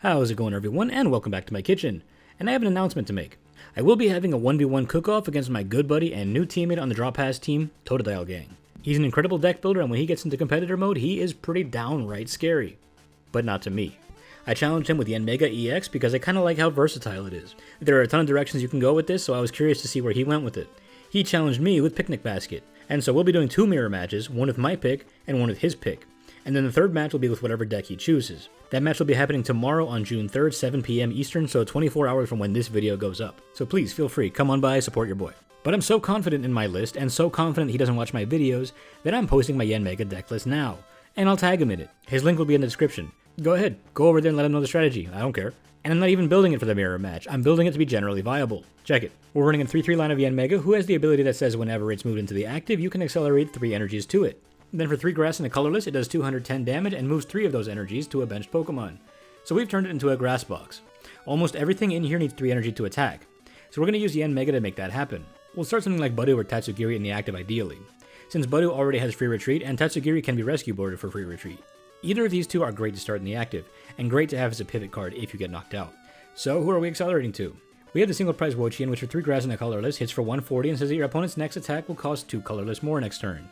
How's it going, everyone, and welcome back to my kitchen. And I have an announcement to make. I will be having a 1v1 Cookoff against my good buddy and new teammate on the Drop Pass team, Totodile Gang. He's an incredible deck builder, and when he gets into competitor mode, he is pretty downright scary. But not to me. I challenged him with Yanmega EX because I kinda like how versatile it is. There are a ton of directions you can go with this, so I was curious to see where he went with it. He challenged me with Picnic Basket, and so we'll be doing 2 mirror matches, one with my pick and one with his pick. And then the third match will be with whatever deck he chooses. That match will be happening tomorrow on June 3rd, 7 PM Eastern, so 24 hours from when this video goes up. So please feel free, come on by, support your boy. But I'm so confident in my list, and so confident he doesn't watch my videos, that I'm posting my Yanmega deck list now. And I'll tag him in it. His link will be in the description. Go ahead, go over there and let him know the strategy, I don't care. And I'm not even building it for the mirror match, I'm building it to be generally viable. Check it. We're running a 3-3 line of Yanmega, who has the ability that says whenever it's moved into the active, you can accelerate 3 energies to it. Then for 3 grass and a colorless, it does 210 damage and moves 3 of those energies to a benched Pokemon. So we've turned it into a grass box. Almost everything in here needs 3 energy to attack. So we're going to use Yanmega to make that happen. We'll start something like Budew or Tatsugiri in the active ideally, since Budew already has free retreat and Tatsugiri can be rescue boarded for free retreat. Either of these two are great to start in the active, and great to have as a pivot card if you get knocked out. So who are we accelerating to? We have the single prize Wo-Chien, which for 3 grass and a colorless hits for 140 and says that your opponent's next attack will cost 2 colorless more next turn.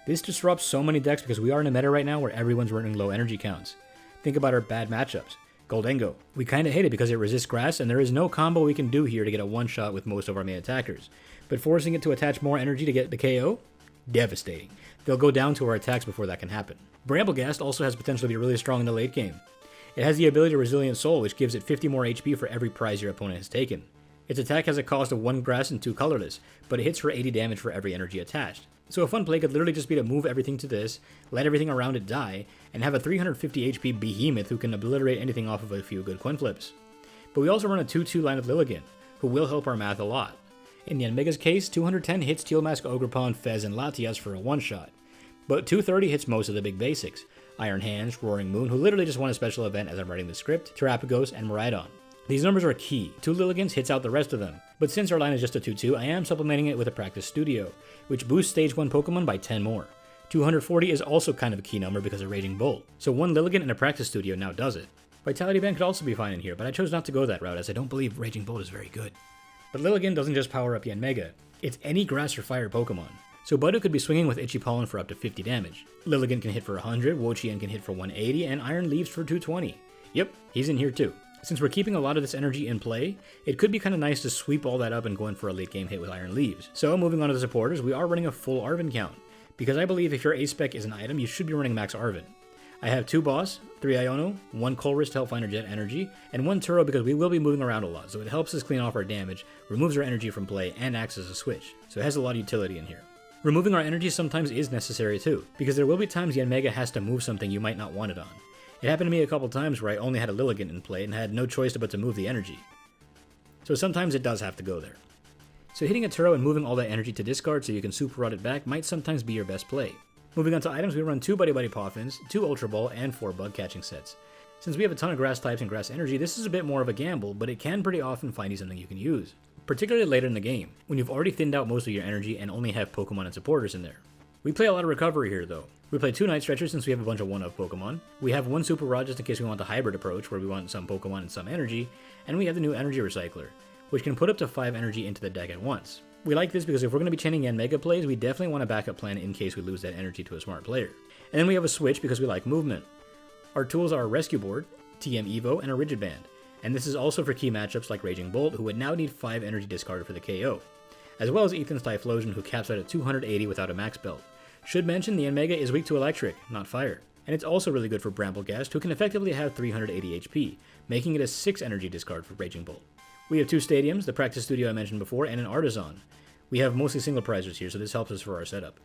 This disrupts so many decks because we are in a meta right now where everyone's running low energy counts. Think about our bad matchups. Goldengo. We kinda hate it because it resists grass and there is no combo we can do here to get a one-shot with most of our main attackers. But forcing it to attach more energy to get the KO? Devastating. They'll go down to our attacks before that can happen. Brambleghast also has potential to be really strong in the late game. It has the ability to Resilient Soul, which gives it 50 more HP for every prize your opponent has taken. Its attack has a cost of 1 grass and 2 colorless, but it hits for 80 damage for every energy attached. So a fun play could literally just be to move everything to this, let everything around it die, and have a 350 HP behemoth who can obliterate anything off of a few good coin flips. But we also run a 2-2 line of Lilligant, who will help our math a lot. In Yanmega's case, 210 hits Teal Mask, Ogerpon, Fez, and Latias for a one-shot. But 230 hits most of the big basics. Iron Hands, Roaring Moon, who literally just won a special event as I'm writing the script, Terapagos, and Miraidon. These numbers are key. 2 Lilligants hits out the rest of them. But since our line is just a 2-2, I am supplementing it with a Practice Studio, which boosts stage 1 Pokemon by 10 more. 240 is also kind of a key number because of Raging Bolt, so 1 Lilligant and a Practice Studio now does it. Vitality Band could also be fine in here, but I chose not to go that route as I don't believe Raging Bolt is very good. But Lilligant doesn't just power up Yanmega, it's any grass or fire Pokemon. So Budew could be swinging with Itchy Pollen for up to 50 damage. Lilligant can hit for 100, Wo-Chien can hit for 180, and Iron Leaves for 220. Yep, he's in here too. Since we're keeping a lot of this energy in play, it could be kinda nice to sweep all that up and go in for a late game hit with Iron Leaves. So moving on to the supporters, we are running a full Arven count, because I believe if your A-Spec is an item, you should be running max Arven. I have 2 Boss, 3 Iono, 1 Colress to help find our Jet Energy, and 1 Turo because we will be moving around a lot, so it helps us clean off our damage, removes our energy from play, and acts as a switch, so it has a lot of utility in here. Removing our energy sometimes is necessary too, because there will be times Yanmega has to move something you might not want it on. It happened to me a couple times where I only had a Lilligant in play and had no choice but to move the energy. So sometimes it does have to go there. So hitting a Turo and moving all that energy to discard so you can super rot it back might sometimes be your best play. Moving on to items, we run 2 Buddy-Buddy Poffins, 2 Ultra Ball, and 4 Bug Catching Sets. Since we have a ton of grass types and grass energy, this is a bit more of a gamble, but it can pretty often find you something you can use. Particularly later in the game, when you've already thinned out most of your energy and only have Pokemon and supporters in there. We play a lot of recovery here though. We play 2 Night Stretchers since we have a bunch of 1-of Pokemon. We have 1 Super Rod just in case we want the hybrid approach where we want some Pokemon and some energy. And we have the new Energy Recycler, which can put up to 5 energy into the deck at once. We like this because if we're going to be chaining Yanmega plays, we definitely want a backup plan in case we lose that energy to a smart player. And then we have a Switch because we like movement. Our tools are a Rescue Board, TM Evo, and a Rigid Band. And this is also for key matchups like Raging Bolt, who would now need 5 energy discarded for the KO. As well as Ethan's Typhlosion, who caps out at 280 without a max belt. Should mention the Yanmega is weak to electric, not fire. And it's also really good for Brambleghast, who can effectively have 380 HP, making it a 6 energy discard for Raging Bolt. We have 2 stadiums, the Practice Studio I mentioned before, and an Artazon. We have mostly single prizers here, so this helps us for our setup.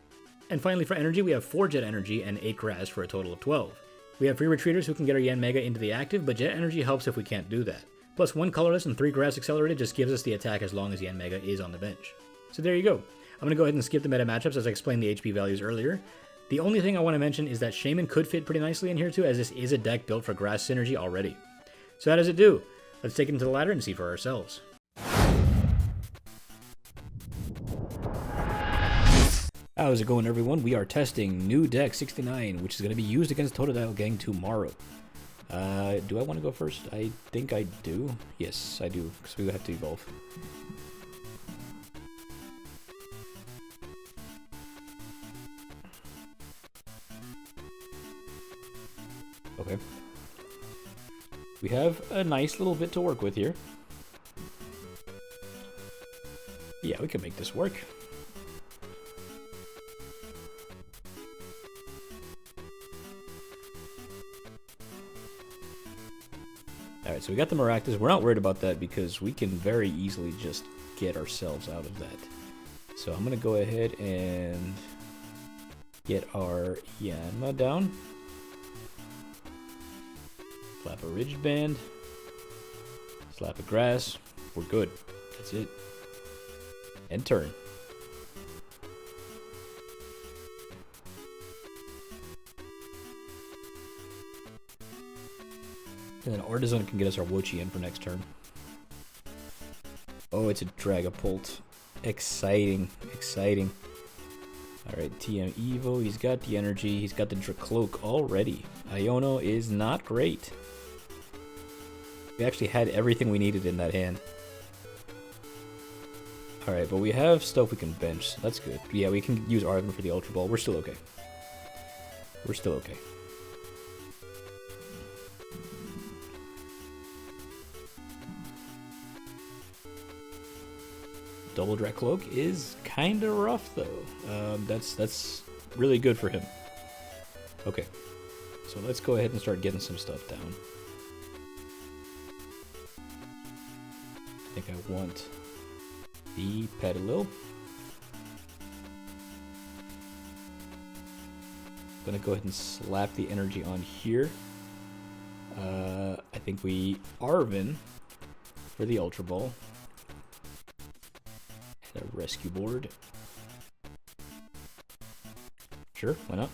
And finally for energy, we have 4 Jet Energy and 8 grass for a total of 12. We have free retreaters who can get our Yanmega into the active, but Jet Energy helps if we can't do that. Plus 1 colorless and 3 grass accelerated just gives us the attack as long as Yanmega is on the bench. So there you go. I'm going to go ahead and skip the meta matchups as I explained the HP values earlier. The only thing I want to mention is that Shaman could fit pretty nicely in here too, as this is a deck built for grass synergy already. So how does it do? Let's take it into the ladder and see for ourselves. How's it going, everyone? We are testing new deck 69, which is going to be used against Totodile Gang tomorrow. Do I want to go first? I think I do. Yes, I do, because we have to evolve. Okay. We have a nice little bit to work with here. Yeah, we can make this work. Alright, so we got the Maractus. We're not worried about that because we can very easily just get ourselves out of that. So I'm going to go ahead and get our Yanma down. Slap a Rigid Band. Slap a Grass. We're good. That's it. And turn. And then Artazon can get us our Wo-Chien for next turn. Oh, it's a Dragapult. Exciting, exciting. Alright, TM Evo, he's got the energy, he's got the Dracloak already. Iono is not great. We actually had everything we needed in that hand. Alright, but we have stuff we can bench, so that's good. Yeah, we can use Arven for the Ultra Ball, we're still okay. We're still okay. Double Dracloak is kind of rough, though. That's really good for him. Okay, so let's go ahead and start getting some stuff down. I think I want the Petilil. Gonna go ahead and slap the energy on here. I think we Arven for the Ultra Ball. A Rescue Board. Sure, why not?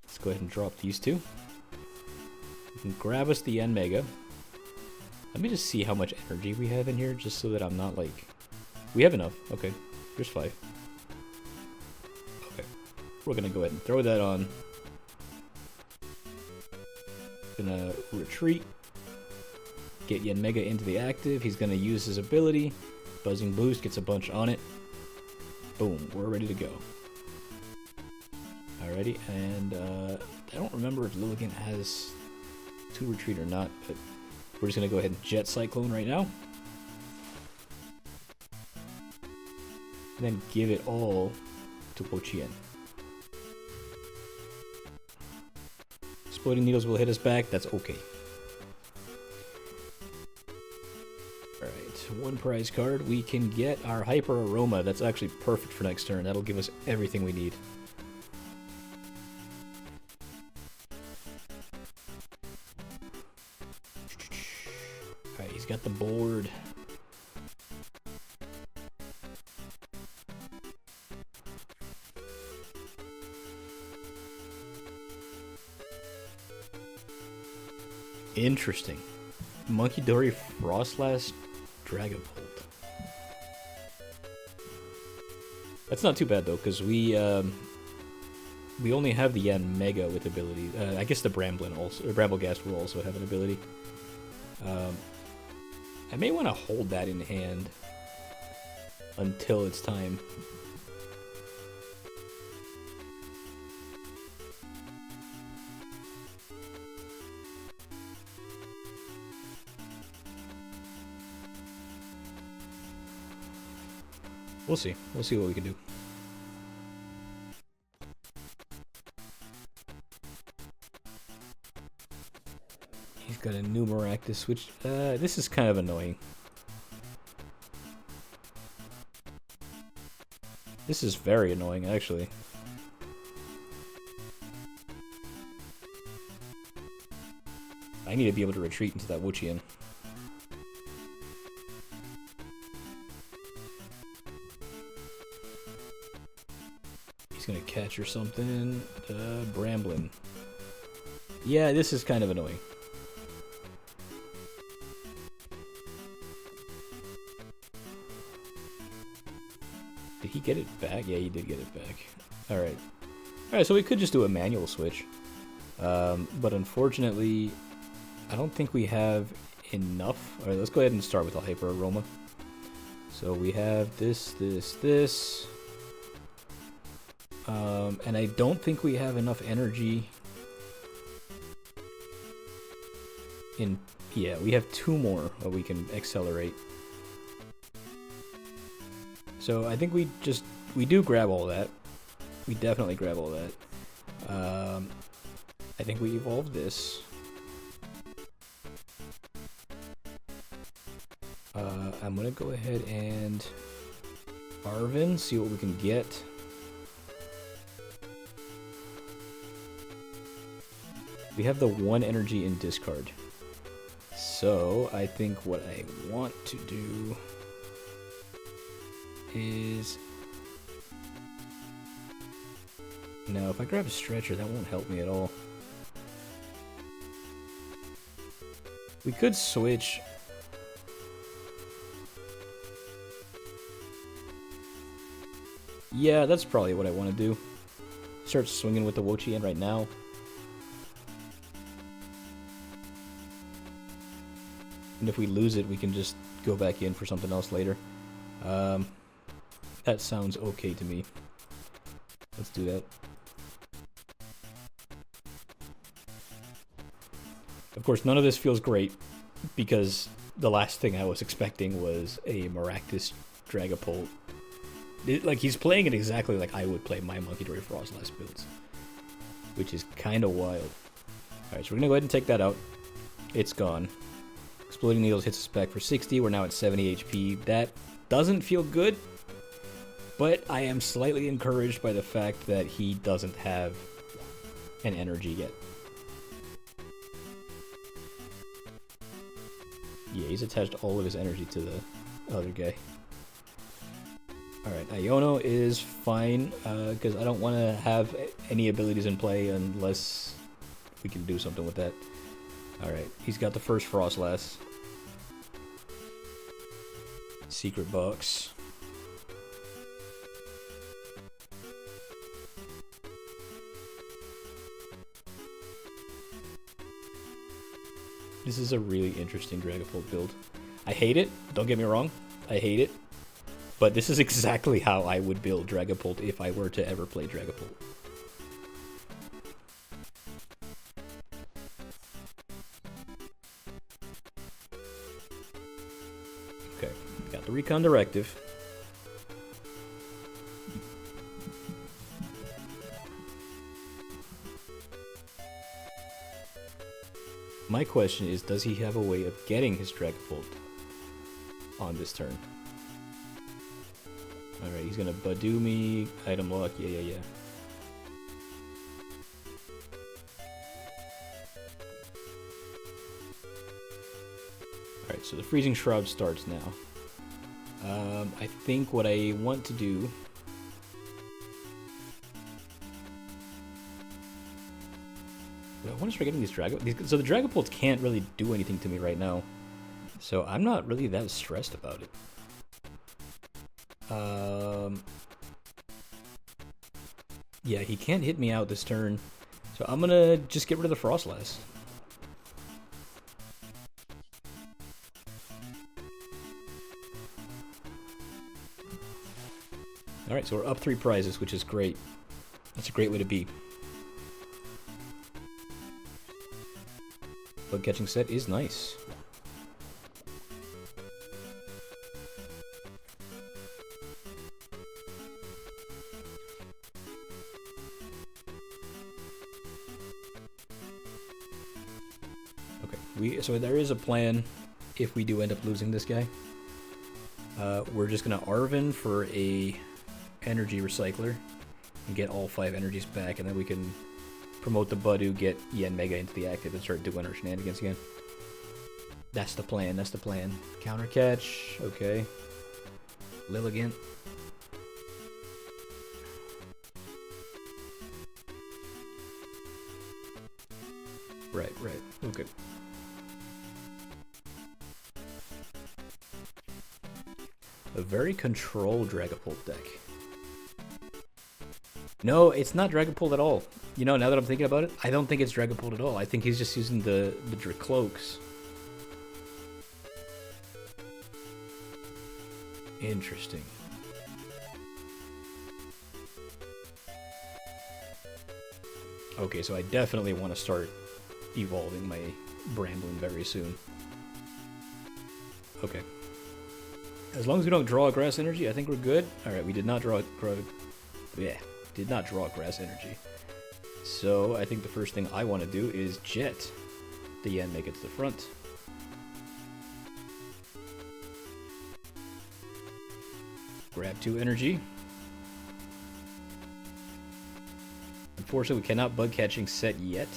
Let's go ahead and drop these two. We can grab us the Yanmega. Let me just see how much energy we have in here, just so that I'm not like... We have enough. Okay, here's 5. Okay, we're gonna go ahead and throw that on. Gonna retreat. Get Yanmega into the active. He's gonna use his ability. Buzzing Boost gets a bunch on it. Boom, we're ready to go. Alrighty, and I don't remember if Lilligant has 2 retreat or not, but we're just gonna go ahead and Jet Cyclone right now. And then give it all to Wo-Chien. Exploding Needles will hit us back, that's okay. Alright, 1 prize card. We can get our Hyper Aroma. That's actually perfect for next turn. That'll give us everything we need. Alright, he's got the board. Interesting. Monkey Dory Frostlass Dragapult. That's not too bad though, because we only have the Yanmega with ability. I guess the Bramblin also, or Brambleghast will also have an ability. I may want to hold that in hand until it's time. We'll see. We'll see what we can do. He's got a new Maractus switch. This is kind of annoying. This is very annoying, actually. I need to be able to retreat into that Wo-Chien. He's gonna catch or something. Bramblin. Yeah, this is kind of annoying. Did he get it back? Yeah, he did get it back. Alright. Alright, so we could just do a manual switch. But unfortunately, I don't think we have enough. Alright, let's go ahead and start with the Hyper Aroma. So we have this. And I don't think we have enough energy in... Yeah, we have 2 more that we can accelerate. So I think we do grab all that. We definitely grab all that. I think we evolve this. I'm gonna go ahead and Arven, see what we can get. We have the 1 energy in discard. So I think what I want to do is... No, if I grab a stretcher, that won't help me at all. We could switch. Yeah, that's probably what I want to do. Start swinging with the Wo-Chien right now. And if we lose it, we can just go back in for something else later. That sounds okay to me. Let's do that. Of course, none of this feels great, because the last thing I was expecting was a Maractus Dragapult. Like, he's playing it exactly like I would play my Monkey Dory Frostlass builds, which is kind of wild. Alright, so we're going to go ahead and take that out. It's gone. Exploding Needles hits us back for 60. We're now at 70 HP. That doesn't feel good, but I am slightly encouraged by the fact that he doesn't have an energy yet. Yeah, he's attached all of his energy to the other guy. Alright, Iono is fine, because I don't want to have any abilities in play unless we can do something with that. Alright, he's got the first Frostlass. Secret box. This is a really interesting Dragapult build. I hate it, don't get me wrong, I hate it. But this is exactly how I would build Dragapult if I were to ever play Dragapult. Okay, got the Recon Directive. My question is, does he have a way of getting his Dragapult on this turn? Alright, he's gonna Budew me, item lock, yeah. Alright, so the Freezing Shroud starts now. I think what I want to do... I want to start getting these Dragapults. So the Dragapults can't really do anything to me right now. So I'm not really that stressed about it. Yeah, he can't hit me out this turn, so I'm gonna just get rid of the Frostlass. Alright, so we're up 3 prizes, which is great. That's a great way to be. Bug Catching Set is nice. So there is a plan if we do end up losing this guy. We're just gonna Arven for a Energy Recycler and get all 5 energies back, and then we can promote the Budew, get Yanmega into the active, and start doing our shenanigans again. That's the plan, that's the plan. Counter catch, okay. Lilligant. Right, okay. A very controlled Dragapult deck. No, it's not Dragapult at all. You know, now that I'm thinking about it, I don't think it's Dragapult at all. I think he's just using the Dracloaks. Interesting. Okay, so I definitely want to start evolving my Bramblin very soon. Okay. As long as we don't draw a Grass Energy, I think we're good. Alright, we did not draw Grass Energy. So I think the first thing I want to do is jet the Yanmega to the front. Grab 2 energy. Unfortunately, we cannot Bug Catching Set yet.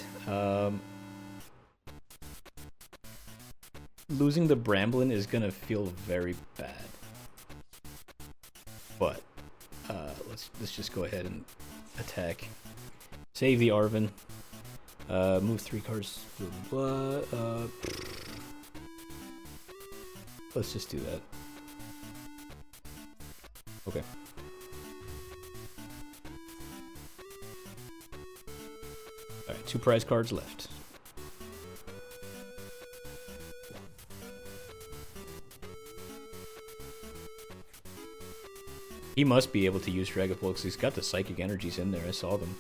Losing the Bramblin is gonna feel very bad. But let's just go ahead and attack. Save the Arven. Move 3 cards. Let's just do that. Okay. Alright, 2 prize cards left. He must be able to use Dragapult because he's got the Psychic Energies in there. I saw them.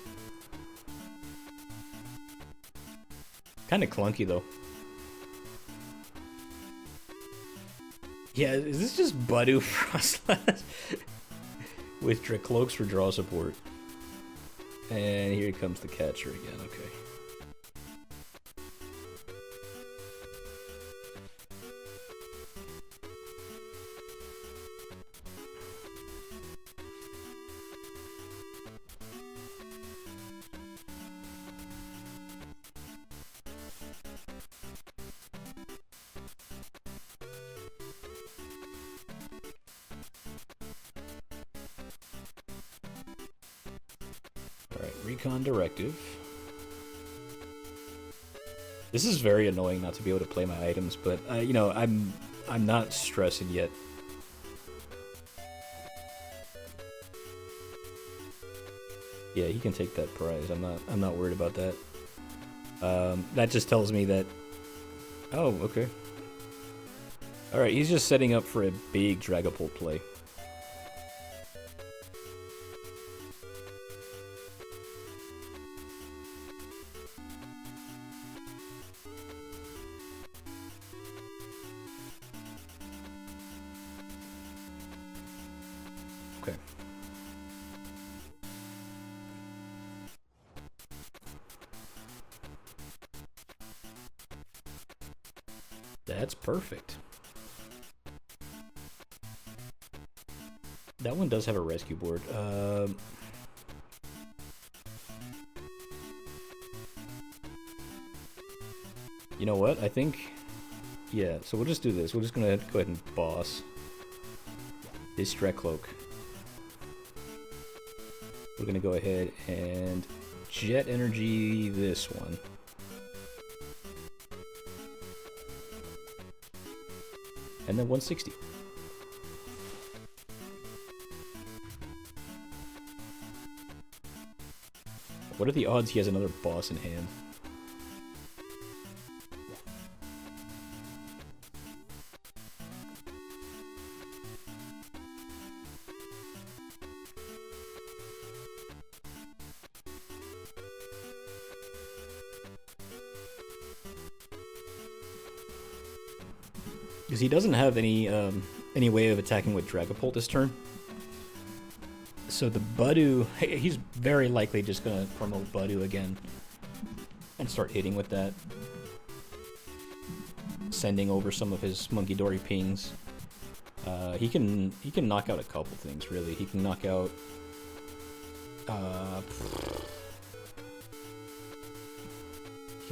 Kind of clunky though. Yeah, is this just Budew Frostlass with Dracloaks for draw support? And here comes the catcher again. Okay. Recon Directive. This is very annoying not to be able to play my items, but you know, I'm not stressing yet. Yeah, he can take that prize. I'm not worried about that. That just tells me that. Oh, okay. All right, he's just setting up for a big Dragapult play. Okay. That's perfect. That one does have a rescue board. You know what? I think... Yeah, so we'll just do this. We're just gonna go ahead and boss this Dracloak. We're gonna go ahead and jet energy this one. And then 160. What are the odds he has another boss in hand? Because he doesn't have any way of attacking with Dragapult this turn. So the Budew, he's very likely just gonna promote Budew again and start hitting with that, sending over some of his Monkey Dory pings. He can knock out a couple things really. He can knock out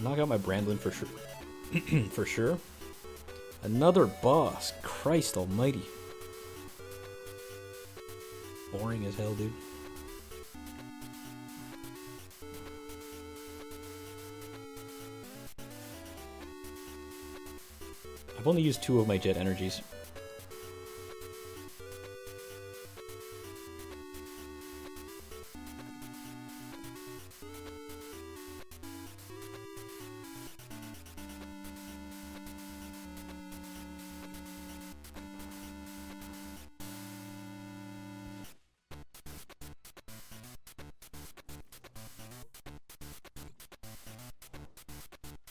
my Bramblin for sure. For sure. Another boss. Christ almighty. Boring as hell, dude. I've only used 2 of my jet energies.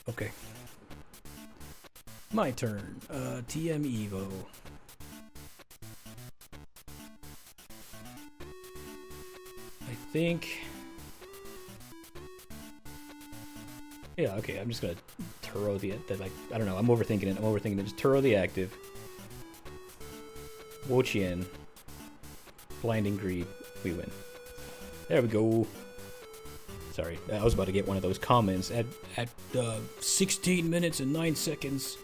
Okay. My turn. TM Evo. I think... Yeah, okay, I'm just gonna Turo the... I don't know, I'm overthinking it. Just Turo the active. Wo-Chien. Blinding Greed. We win. There we go. Sorry, I was about to get one of those comments. At 16 minutes and 9 seconds,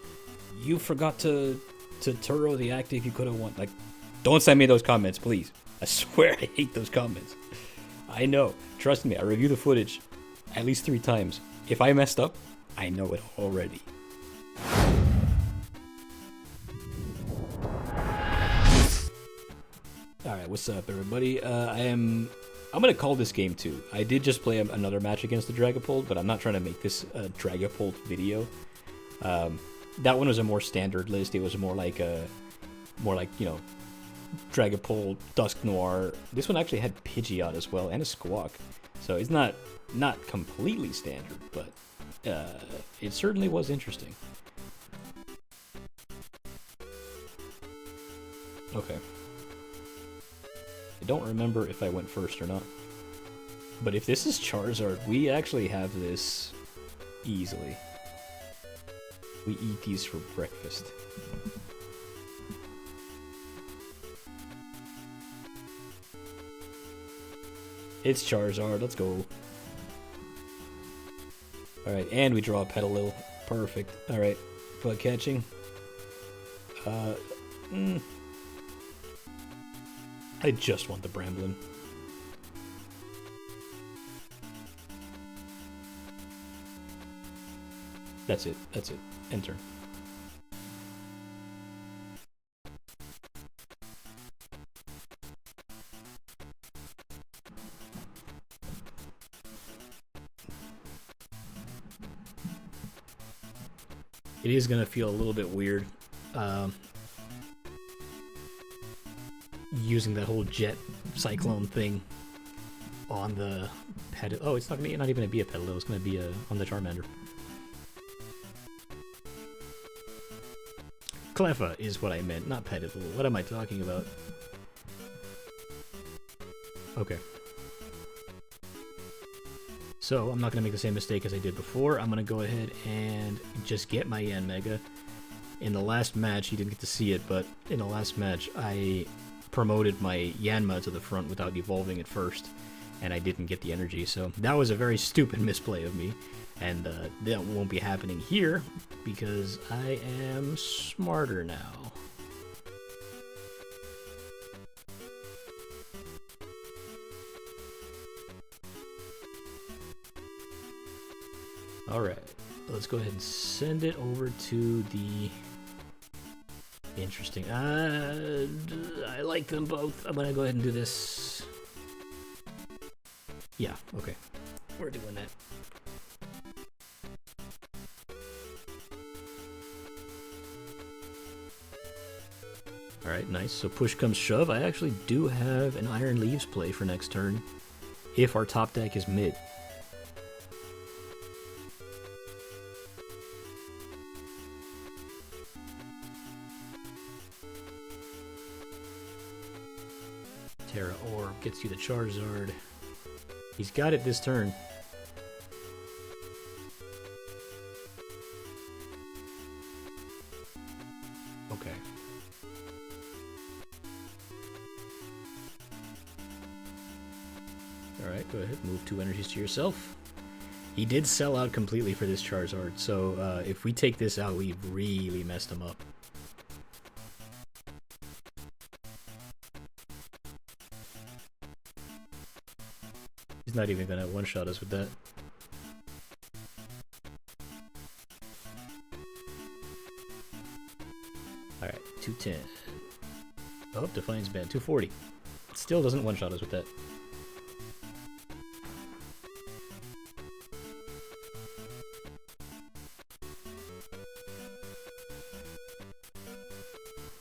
you forgot to Turo the active you could have won. Like, don't send me those comments, please. I swear I hate those comments. I know. Trust me, I review the footage at least 3 times. If I messed up, I know it already. Alright, what's up, everybody? I'm gonna call this game 2. I did just play another match against the Dragapult, but I'm not trying to make this a Dragapult video. That one was a more standard list. It was more like, you know, Dragapult, Dusk Noir. This one actually had Pidgeot as well, and a Squawk. So it's not completely standard, but it certainly was interesting. Okay. I don't remember if I went first or not. But if this is Charizard, we actually have this easily. We eat these for breakfast. It's Charizard, let's go. Alright, and we draw a Petilil. Perfect. Alright, Bug Catching. I just want the Bramblin. That's it. End turn. It is gonna feel a little bit weird. Using that whole jet cyclone thing on the Petilil. Oh, it's not even gonna be a Petilil. It's gonna be on the Charmander. Cleffa is what I meant, not Petilil. What am I talking about? Okay. So I'm not gonna make the same mistake as I did before. I'm gonna go ahead and just get my Yanmega. In the last match, you didn't get to see it, but in the last match, I promoted my Yanma to the front without evolving it first, and I didn't get the energy, so that was a very stupid misplay of me, and that won't be happening here, because I am smarter now. Alright, let's go ahead and send it over to the... Interesting. I like them both. I'm gonna go ahead and do this. Yeah, okay. We're doing that. Alright, nice. So push comes shove. I actually do have an Iron Leaves play for next turn, if our top deck is mid. Terra Orb gets you the Charizard. He's got it this turn. Okay. Alright, go ahead, move 2 energies to yourself. He did sell out completely for this Charizard, so if we take this out, we've really messed him up. He's not even gonna one-shot us with that. Alright, 210. Oh, Defiance Band, 240. Still doesn't one-shot us with that.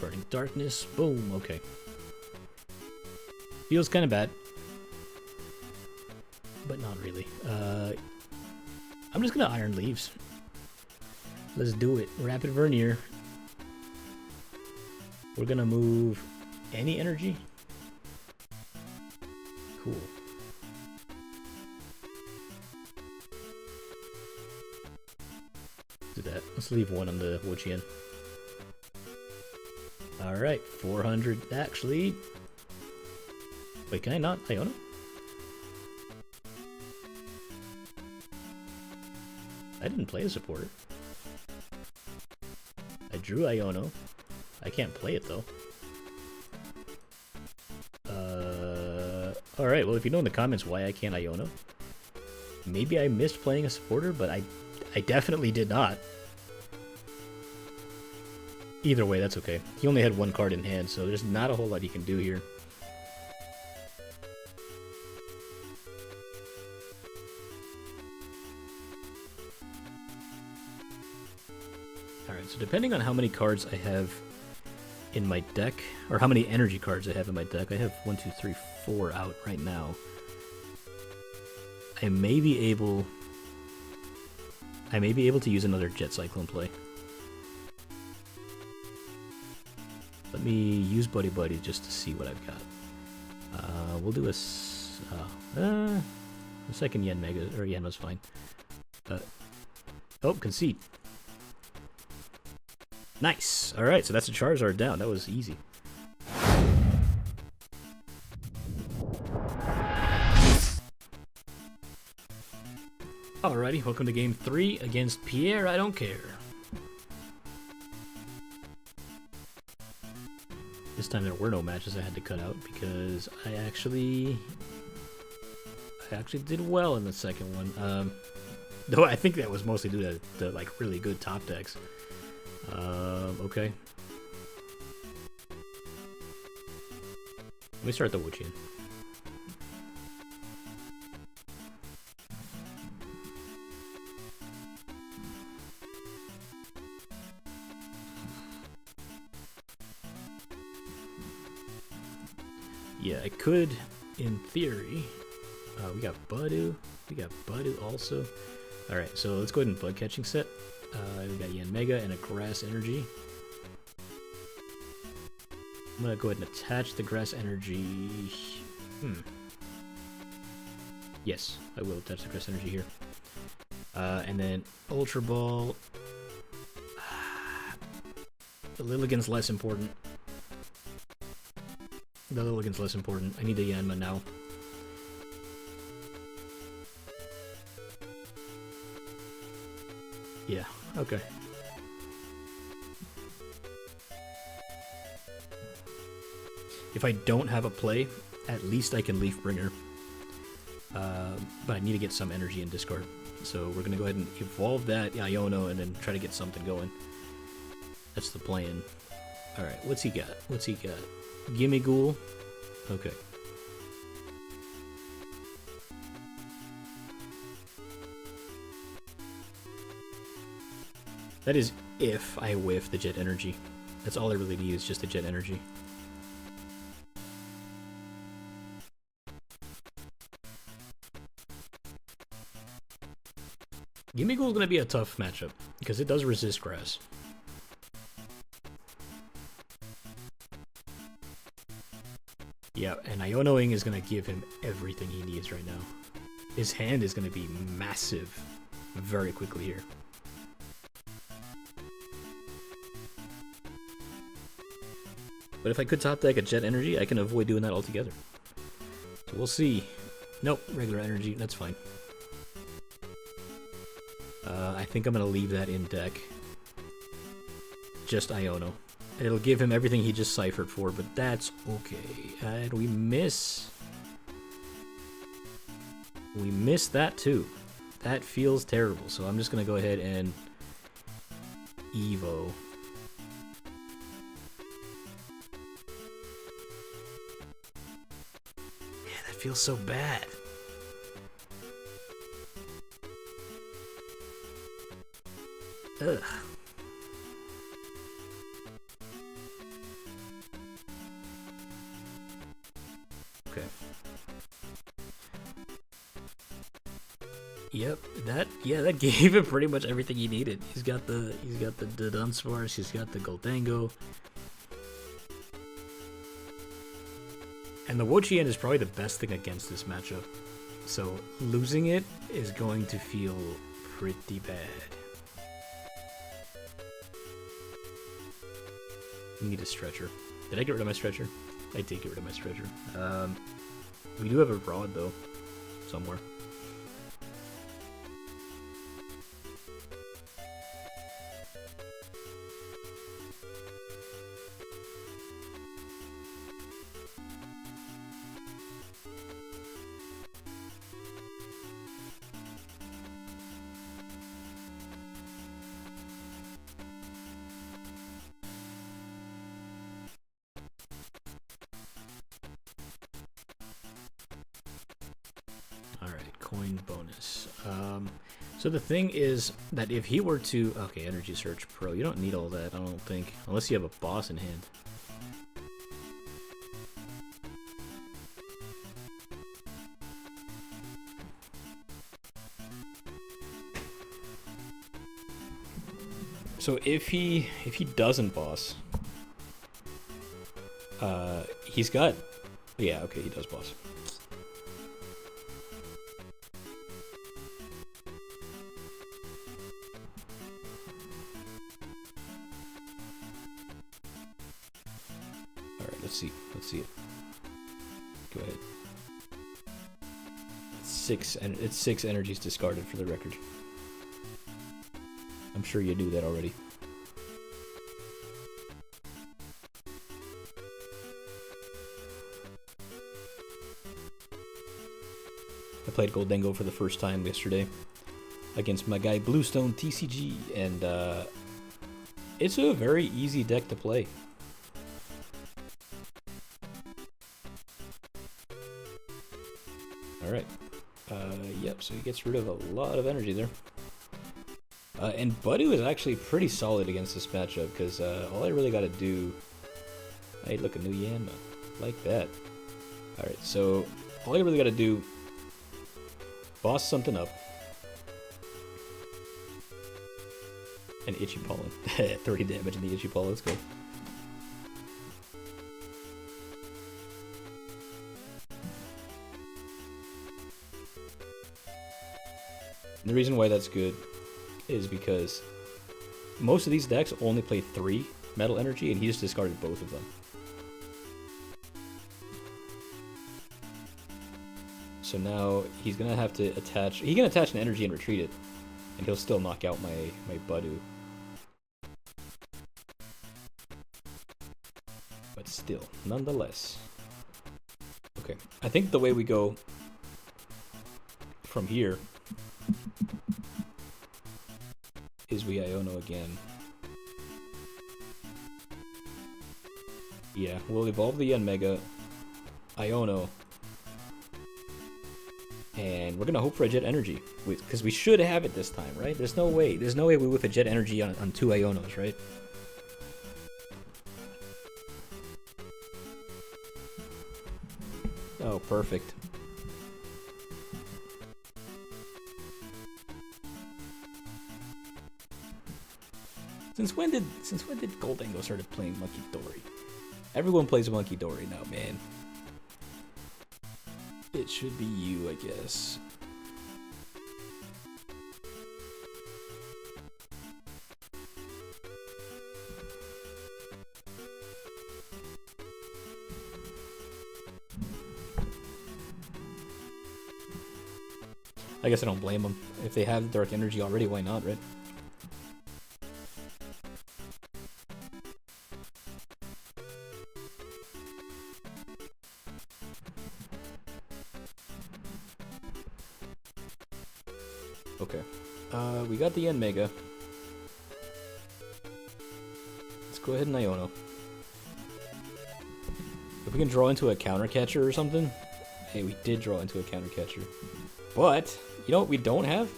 Burning Darkness, boom, okay. Feels kind of bad. But not really. I'm just gonna Iron Leaves. Let's do it. Rapid Vernier. We're gonna move any energy. Cool. Do that. Let's leave one on the Wo-Chien. Alright, 400 actually. Wait, can I not Iono? I didn't play a supporter. I drew Iono. I can't play it though. Alright, well if you know in the comments why I can't Iono. Maybe I missed playing a supporter, but I definitely did not. Either way, that's okay. He only had one card in hand, so there's not a whole lot he can do here. Alright, so depending on how many cards I have in my deck, or how many energy cards I have in my deck, I have 1, 2, 3, 4 out right now. I may be able to use another Jet Cyclone play. Let me use Buddy-Buddy just to see what I've got. We'll do a second Yanmega, or Yanma's fine. Oh, Concede. Nice! Alright, so that's a Charizard down. That was easy. Alrighty, welcome to game 3 against Pierre I Don't Care. This time there were no matches I had to cut out because I actually did well in the second one. Though I think that was mostly due to the like really good top decks. Okay. Let me start the Wo-Chien. Yeah, I could, in theory. We got Budew. We got Budew also. Alright, so let's go ahead and Bug Catching Set. We got Yanmega and a Grass Energy. I'm gonna go ahead and attach the Grass Energy. Yes, I will attach the Grass Energy here. And then Ultra Ball. The Lilligant's less important. The Lilligant's less important. I need the Yanma now. Yeah, okay. If I don't have a play, at least I can Leaf Bringer. But I need to get some energy in discard. So we're gonna go ahead and evolve that Iono and then try to get something going. That's the plan. Alright, what's he got? What's he got? Gimme Ghoul. Okay. That is if I whiff the Jet Energy. That's all I really need is just the Jet Energy. Gimme Ghoul is going to be a tough matchup, because it does resist grass. Yeah, and Ionoing is going to give him everything he needs right now. His hand is going to be massive very quickly here. But if I could top deck a Jet Energy, I can avoid doing that altogether. So we'll see. Nope, regular energy, that's fine. I think I'm going to leave that in deck. Just Iono. It'll give him everything he just ciphered for, but that's okay. And we miss... We missed that too. That feels terrible, so I'm just going to go ahead and... Evo. Yeah, that feels so bad. Ugh. Okay. Yep, that gave him pretty much everything he needed. He's got the Dunsparce, he's got the Goldango. And the Wo-Chien is probably the best thing against this matchup. So losing it is going to feel pretty bad. Need a stretcher. Did I get rid of my stretcher? I did get rid of my stretcher. We do have a rod though, somewhere. Coin bonus. So the thing is that if he were to... Okay, Energy Search Pro. You don't need all that, I don't think. Unless you have a boss in hand. So if he doesn't boss... he's got... Yeah, okay, he does boss. Let's see it. Go ahead. It's six energies discarded for the record. I'm sure you knew that already. I played Goldango for the first time yesterday against my guy Bluestone TCG, and it's a very easy deck to play. Alright. Yep, so he gets rid of a lot of energy there. And Buddy was actually pretty solid against this matchup, because all I really got to do... Hey, look, a new Yanma. Like that. Alright, so all I really got to do... Boss something up. And Itchy Pollen. 30 damage in the Itchy Pollen, let's go. And the reason why that's good is because most of these decks only play 3 Metal Energy, and he just discarded both of them. So now he's gonna have to attach... He can attach an energy and retreat it, and he'll still knock out my Budew. But still, nonetheless. Okay, I think the way we go from here is we Iono again. Yeah, we'll evolve the Yanmega, Iono, and we're gonna hope for a Jet Energy, because we should have it this time, right? There's no way we whiff a Jet Energy on 2 Ionos, right? Oh, perfect. Since when did Goldango started playing Monkey Dory? Everyone plays Monkey Dory now, man. It should be you, I guess. I guess I don't blame them. If they have Dark Energy already, why not, right? Okay. We got the Yanmega. Let's go ahead and Iono. If we can draw into a counter catcher or something. Hey, we did draw into a counter catcher. But, you know what we don't have?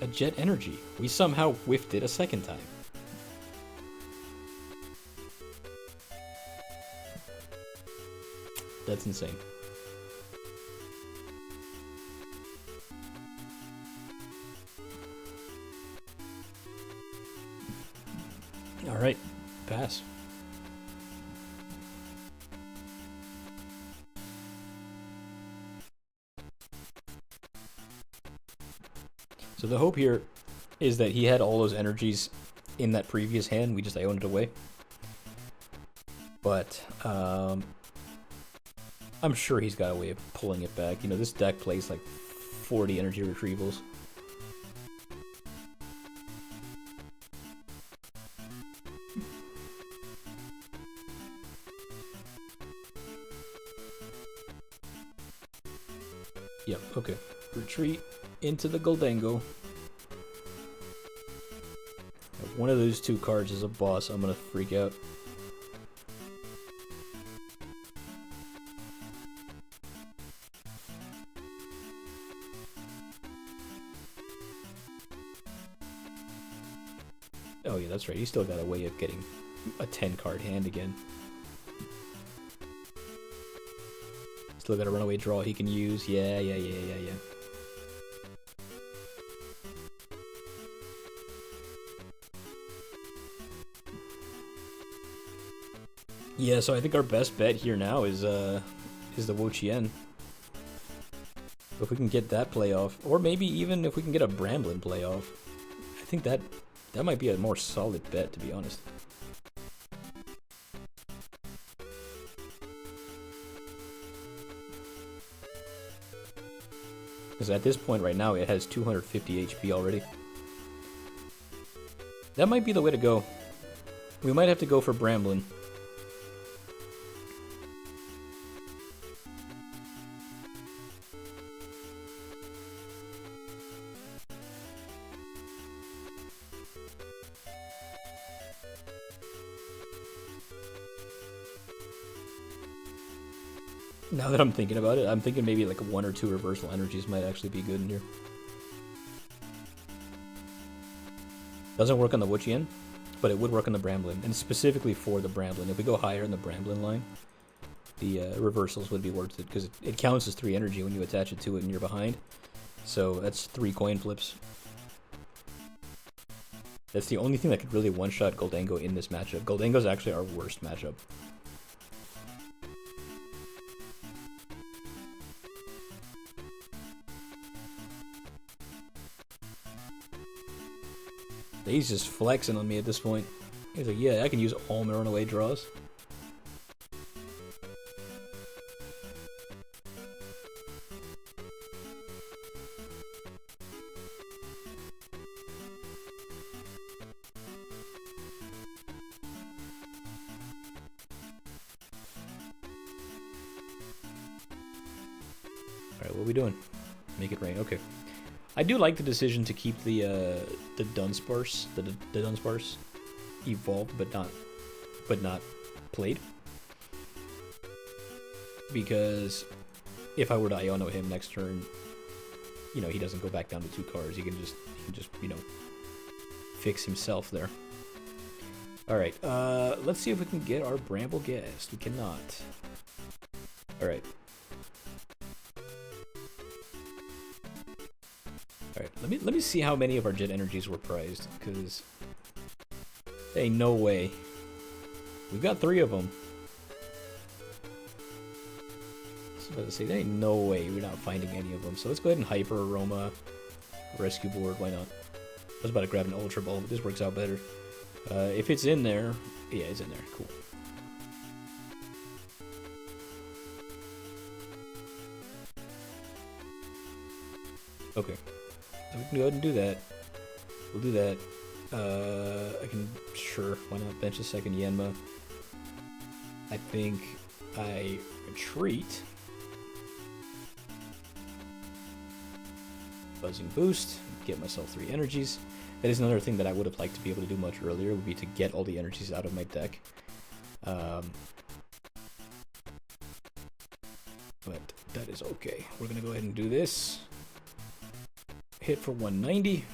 A Jet Energy. We somehow whiffed it a second time. That's insane. Alright, pass. So the hope here is that he had all those energies in that previous hand, we just Ioned it away. But, I'm sure he's got a way of pulling it back. You know, this deck plays like 40 energy retrievals. Yep, okay. Retreat into the Gholdengo. If one of those two cards is a boss, I'm gonna freak out. Oh yeah, that's right. He's still got a way of getting a 10-card hand again. Still got a runaway draw he can use. Yeah. Yeah, so I think our best bet here now is the Wo-Chien. If we can get that play off, or maybe even if we can get a Bramblin play off, I think that might be a more solid bet, to be honest. Because at this point right now, it has 250 HP already. That might be the way to go. We might have to go for Bramblin. Now that I'm thinking about it, I'm thinking maybe like 1 or 2 reversal energies might actually be good in here. Doesn't work on the Wo-Chien, but it would work on the Bramblin, and specifically for the Bramblin. If we go higher in the Bramblin line, the reversals would be worth it, because it counts as 3 energy when you attach it to it and you're behind. So that's 3 coin flips. That's the only thing that could really one-shot Gholdengo in this matchup. Gholdengo's actually our worst matchup. He's just flexing on me at this point. He's like, yeah, I can use all my runaway draws. Alright, what are we doing? Make it rain, okay. I do like the decision to keep the Dunsparce, the Dunsparce evolved but not played, because if I were to Iono him next turn, you know, he doesn't go back down to 2 cards. He can just you know, fix himself there. All right, let's see if we can get our Brambleghast. We cannot. All right. Alright, let me see how many of our jet energies were prized, because ain't no way. We've got 3 of them. I was about to say, there ain't no way we're not finding any of them. So let's go ahead and Hyper Aroma Rescue Board, why not? I was about to grab an Ultra Ball, but this works out better. If it's in there, yeah, it's in there, cool. Okay. So we can go ahead and do that. We'll do that. I can, sure, why not bench a second Yanma. I think I retreat. Buzzing Boost, get myself 3 energies. That is another thing that I would have liked to be able to do much earlier, would be to get all the energies out of my deck. But that is okay. We're going to go ahead and do this. Hit for 190.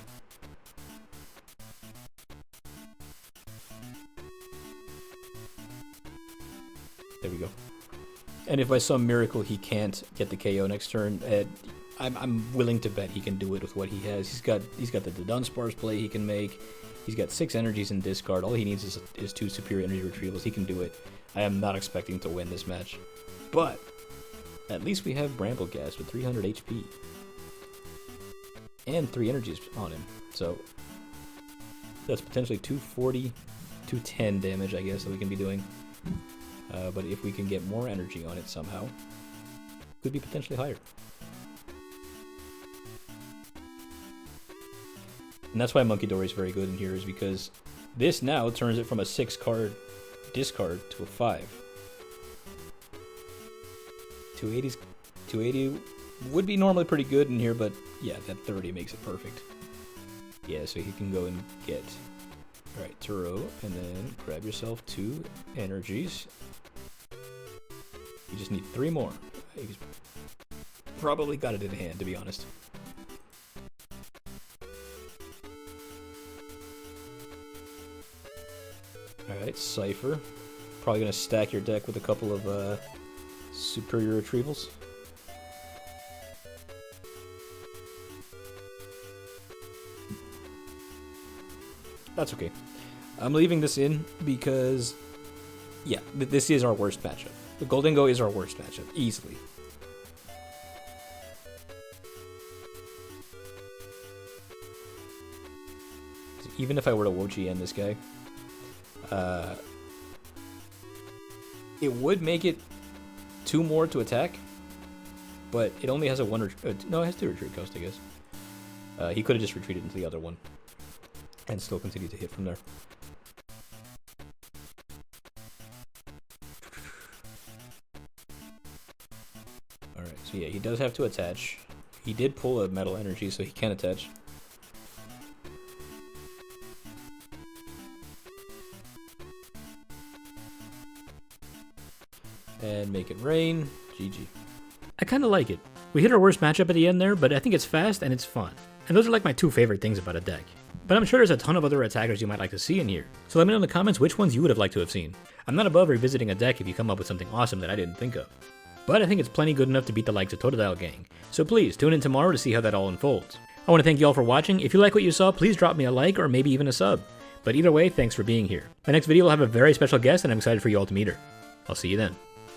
There we go. And if by some miracle he can't get the KO next turn, I'm willing to bet he can do it with what he has. He's got the Dunsparce play he can make. He's got 6 energies in discard. All he needs is 2 superior energy retrievals. He can do it. I am not expecting to win this match. But at least we have Brambleghast with 300 HP. And 3 energies on him. So that's potentially 240, 210 damage, I guess, that we can be doing. But if we can get more energy on it somehow, could be potentially higher. And that's why Monkey Dory is very good in here, is because this now turns it from a 6-card discard to a 5. 280 would be normally pretty good in here, but yeah, that 30 makes it perfect. Yeah, so he can go and get, alright, Turo, and then grab yourself 2 energies. You just need 3 more. He's probably got it in hand, to be honest. Alright, Cypher. Probably going to stack your deck with a couple of superior retrievals. That's okay. I'm leaving this in because, yeah, this is our worst matchup. The Goldengo is our worst matchup, easily. Even if I were to Wo-Chien this guy, it would make it 2 more to attack, but it only has a 1 no, it has 2 retreat cost, I guess. He could have just retreated into the other one and still continue to hit from there. Alright, so yeah, he does have to attach. He did pull a metal energy, so he can attach. And make it rain. GG. I kind of like it. We hit our worst matchup at the end there, but I think it's fast and it's fun. And those are like my 2 favorite things about a deck. But I'm sure there's a ton of other attackers you might like to see in here. So let me know in the comments which ones you would have liked to have seen. I'm not above revisiting a deck if you come up with something awesome that I didn't think of. But I think it's plenty good enough to beat the likes of Totodile Gang. So please, tune in tomorrow to see how that all unfolds. I want to thank you all for watching. If you like what you saw, please drop me a like or maybe even a sub. But either way, thanks for being here. My next video will have a very special guest and I'm excited for you all to meet her. I'll see you then.